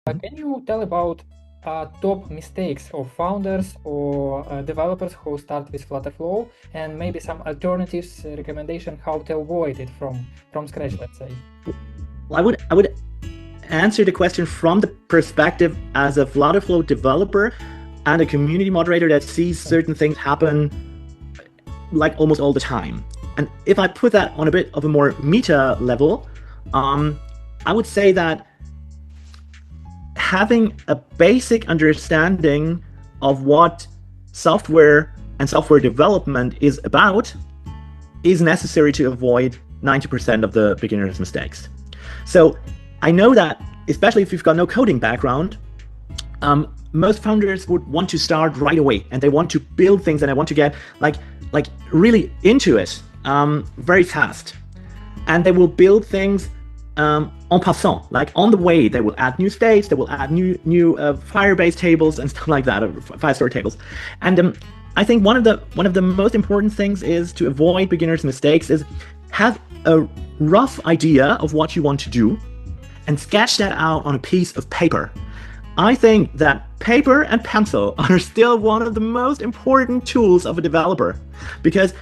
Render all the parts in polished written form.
Can you tell about top mistakes of founders or developers who start with Flutterflow, and maybe some alternatives, recommendation how to avoid it from scratch, let's say? Well, I would answer the question from the perspective as a Flutterflow developer and a community moderator that sees certain things happen like almost all the time. And if I put that on a bit of a more meta level, I would say that having a basic understanding of what software and software development is about is necessary to avoid 90% of the beginner's mistakes. So I know that, especially if you've got no coding background, most founders would want to start right away, and they want to build things, and they want to get like really into it very fast. And they will build things en passant, like on the way. They will add new states, they will add new Firebase tables and stuff like that, or Firestore tables. And I think one of the most important things is to avoid beginners' mistakes is have a rough idea of what you want to do and sketch that out on a piece of paper. I think that paper and pencil are still one of the most important tools of a developer, because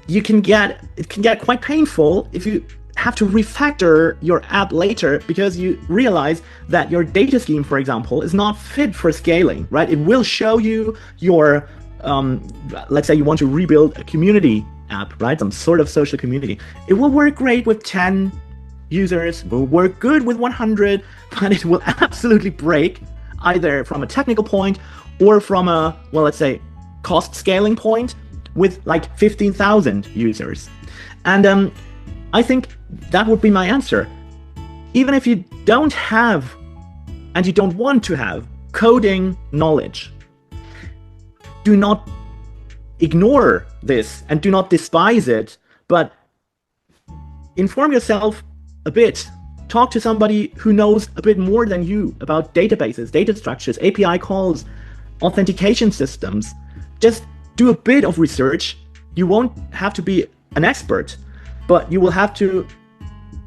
it can get quite painful if you have to refactor your app later because you realize that your data scheme, for example, is not fit for scaling, right? It will show you your, let's say you want to rebuild a community app, right? Some sort of social community. It will work great with 10 users, will work good with 100, but it will absolutely break either from a technical point or from a, well, let's say cost scaling point with like 15,000 users. And I think that would be my answer. Even if you don't have, and you don't want to have, coding knowledge, do not ignore this and do not despise it, but inform yourself a bit. Talk to somebody who knows a bit more than you about databases, data structures, API calls, authentication systems. Just do a bit of research. You won't have to be an expert, but you will have to,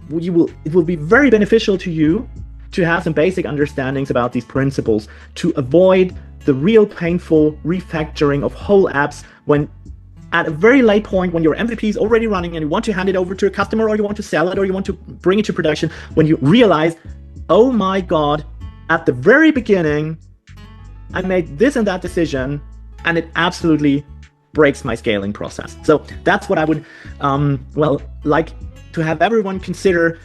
it will be very beneficial to you to have some basic understandings about these principles to avoid the real painful refactoring of whole apps when at a very late point, when your MVP is already running and you want to hand it over to a customer, or you want to sell it, or you want to bring it to production, when you realize, oh my God, at the very beginning, I made this and that decision and it absolutely breaks my scaling process. So that's what I would, like to have everyone consider.